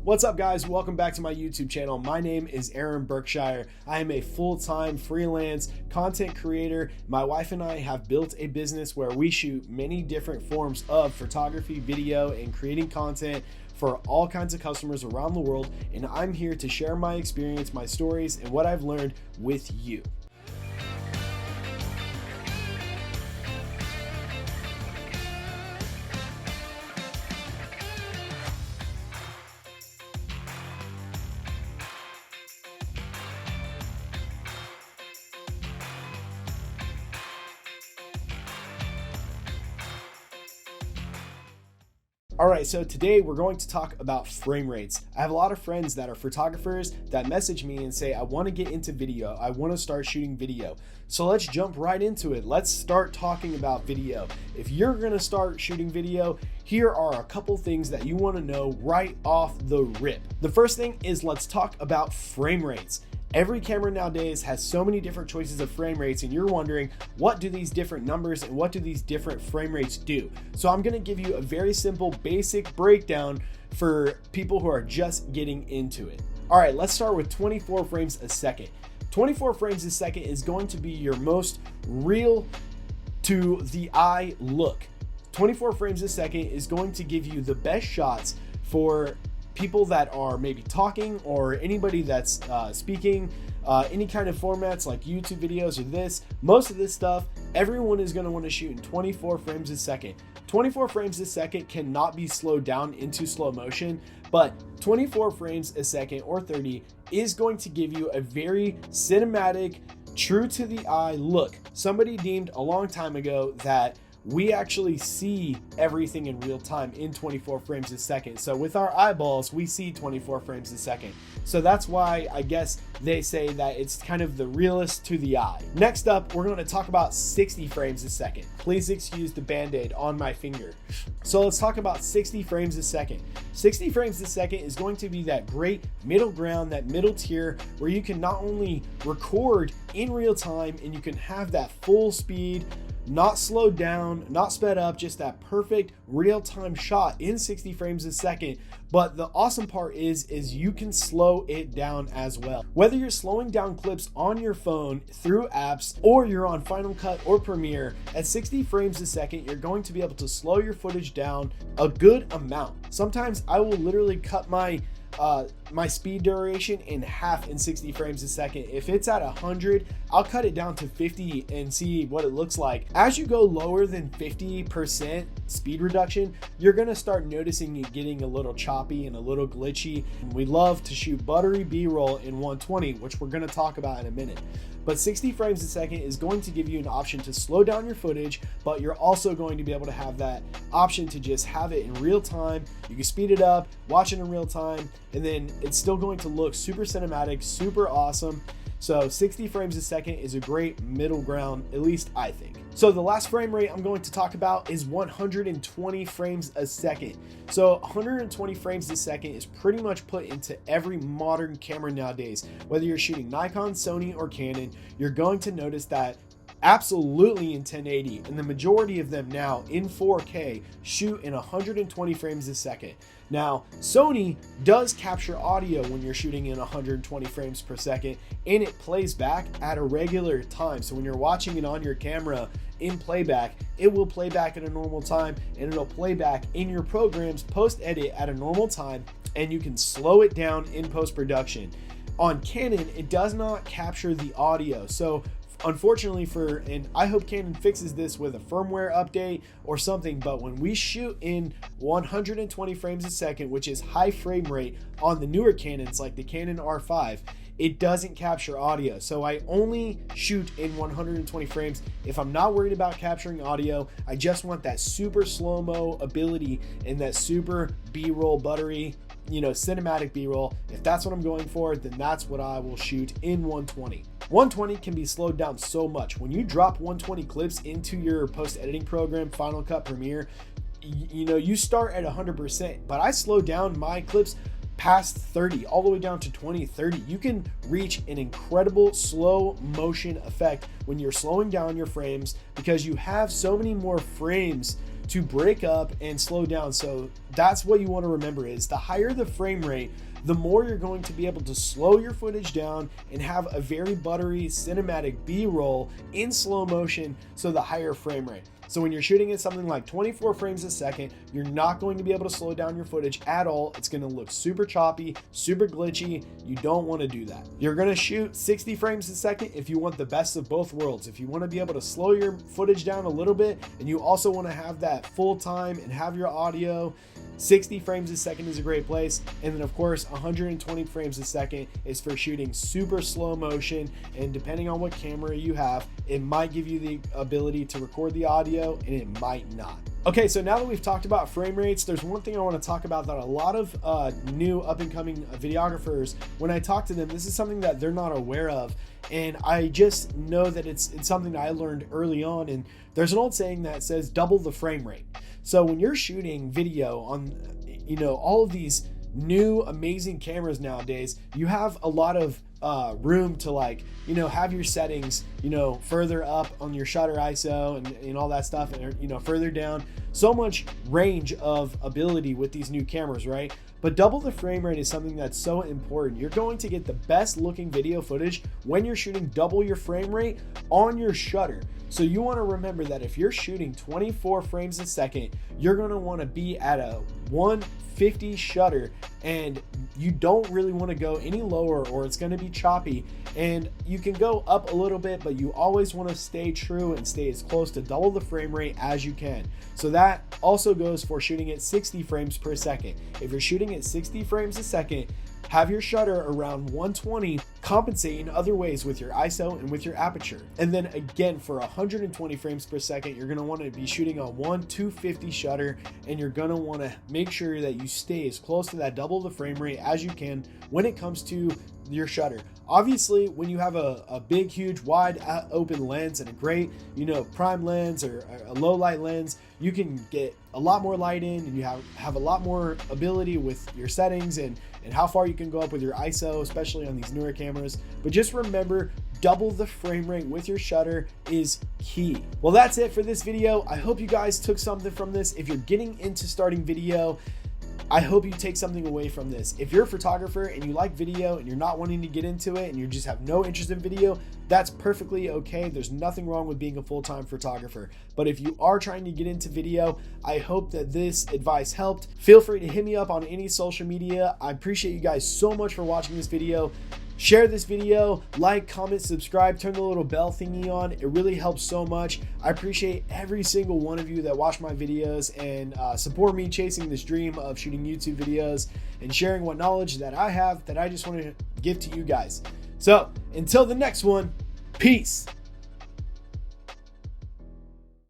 What's up, guys? Welcome back to my YouTube channel. My name is Berkshire. I am a full-time freelance content creator. My wife and I have built a business where we shoot many different forms of photography, video, and creating content for all kinds of customers around the world. And I'm here to share my experience, my stories, and what I've learned with you. All right, so today we're going to talk about frame rates. I have a lot of friends that are photographers that message me and say, I want to get into video. I want to start shooting video. So let's jump right into it. Let's start talking about video. If you're going to start shooting video, here are a couple things that you want to know right off the rip. The first thing is let's talk about frame rates. Every camera nowadays has so many different choices of frame rates, and you're wondering, what do these different numbers and what do these different frame rates do? So I'm going to give you a very simple basic breakdown for people who are just getting into it. All right, let's start with 24 frames a second. 24 frames a second is going to be your most real to the eye look. 24 frames a second is going to give you the best shots for people that are maybe talking or anybody that's speaking, any kind of formats like YouTube videos or this. Most of this stuff, everyone is going to want to shoot in 24 frames a second. 24 frames a second cannot be slowed down into slow motion, but 24 frames a second or 30 is going to give you a very cinematic, true to the eye look. Somebody deemed a long time ago that we actually see everything in real time in 24 frames a second. So with our eyeballs, we see 24 frames a second. So that's why I guess they say that it's kind of the realest to the eye. Next up, we're going to talk about 60 frames a second. Please excuse the band-aid on my finger. So let's talk about 60 frames a second. 60 frames a second is going to be that great middle ground, that middle tier where you can not only record in real time and you can have that full speed, not slowed down, not sped up, just that perfect real-time shot in 60 frames a second. But the awesome part is you can slow it down as well. Whether you're slowing down clips on your phone through apps or you're on Final Cut or Premiere, at 60 frames a second, you're going to be able to slow your footage down a good amount. Sometimes I will literally cut my speed duration in half in 60 frames a second. If it's at 100, I'll cut it down to 50 and see what it looks like. As you go lower than 50% speed reduction, you're gonna start noticing it getting a little choppy and a little glitchy. We love to shoot buttery B-roll in 120, which we're gonna talk about in a minute. But 60 frames a second is going to give you an option to slow down your footage, but you're also going to be able to have that option to just have it in real time. You can speed it up, watch it in real time, and then it's still going to look super cinematic, super awesome. So 60 frames a second is a great middle ground, at least I think. So the last frame rate I'm going to talk about is 120 frames a second. So 120 frames a second is pretty much put into every modern camera nowadays. Whether you're shooting Nikon, Sony, or Canon, you're going to notice that absolutely in 1080, and the majority of them now in 4K shoot in 120 frames a second. Now, Sony does capture audio when you're shooting in 120 frames per second, and it plays back at a regular time. So when you're watching it on your camera in playback, it will play back at a normal time, and it'll play back in your programs post-edit at a normal time, and you can slow it down in post-production. On Canon, it does not capture the audio. So unfortunately and I hope Canon fixes this with a firmware update or something, but when we shoot in 120 frames a second, which is high frame rate on the newer Canons like the Canon R5, it doesn't capture audio. So I only shoot in 120 frames if I'm not worried about capturing audio. I just want that super slow-mo ability and that super B-roll buttery, cinematic B-roll. If that's what I'm going for, then that's what I will shoot in 120. 120 can be slowed down so much. When you drop 120 clips into your post-editing program, Final Cut, Premiere, you start at 100%, but I slow down my clips past 30, all the way down to 20, 30. You can reach an incredible slow motion effect when you're slowing down your frames because you have so many more frames to break up and slow down. So that's what you want to remember, is the higher the frame rate, the more you're going to be able to slow your footage down and have a very buttery cinematic B-roll in slow motion, so the higher frame rate. So when you're shooting at something like 24 frames a second, you're not going to be able to slow down your footage at all. It's going to look super choppy, super glitchy. You don't want to do that. You're going to shoot 60 frames a second if you want the best of both worlds. If you want to be able to slow your footage down a little bit and you also want to have that full time and have your audio, 60 frames a second is a great place. And then of course 120 frames a second is for shooting super slow motion, and depending on what camera you have, it might give you the ability to record the audio and it might not. Okay, so now that we've talked about frame rates, there's one thing I want to talk about that a lot of new up-and-coming videographers, when I talk to them, this is something that they're not aware of. And I just know that it's something that I learned early on. And there's an old saying that says double the frame rate. So when you're shooting video on, all of these new amazing cameras nowadays, you have a lot of room to have your settings, further up on your shutter ISO and all that stuff, and further down. So much range of ability with these new cameras, right? But double the frame rate is something that's so important. You're going to get the best looking video footage when you're shooting double your frame rate on your shutter. So you want to remember that if you're shooting 24 frames a second, you're going to want to be at a 150 shutter, and you don't really want to go any lower or it's going to be choppy. And you can go up a little bit, but you always want to stay true and stay as close to double the frame rate as you can. So that also goes for shooting at 60 frames per second. If you're shooting at 60 frames a second, have your shutter around 120, compensate in other ways with your ISO and with your aperture. And then again, for 120 frames per second, you're gonna wanna be shooting on 250 shutter, and you're gonna wanna make sure that you stay as close to that double the frame rate as you can when it comes to your shutter. Obviously, when you have a big, huge, wide open lens and a great, prime lens or a low light lens, you can get a lot more light in, and you have a lot more ability with your settings and how far you can go up with your ISO, especially on these newer cameras. But just remember, double the frame rate with your shutter is key. Well, that's it for this video. I hope you guys took something from this. If you're getting into starting video, I hope you take something away from this. If you're a photographer and you like video and you're not wanting to get into it and you just have no interest in video, that's perfectly okay. There's nothing wrong with being a full-time photographer. But if you are trying to get into video, I hope that this advice helped. Feel free to hit me up on any social media. I appreciate you guys so much for watching this video. Share this video, like, comment, subscribe, turn the little bell thingy on. It really helps so much. I appreciate every single one of you that watch my videos and support me chasing this dream of shooting YouTube videos and sharing what knowledge that I have that I just want to give to you guys. So until the next one, peace.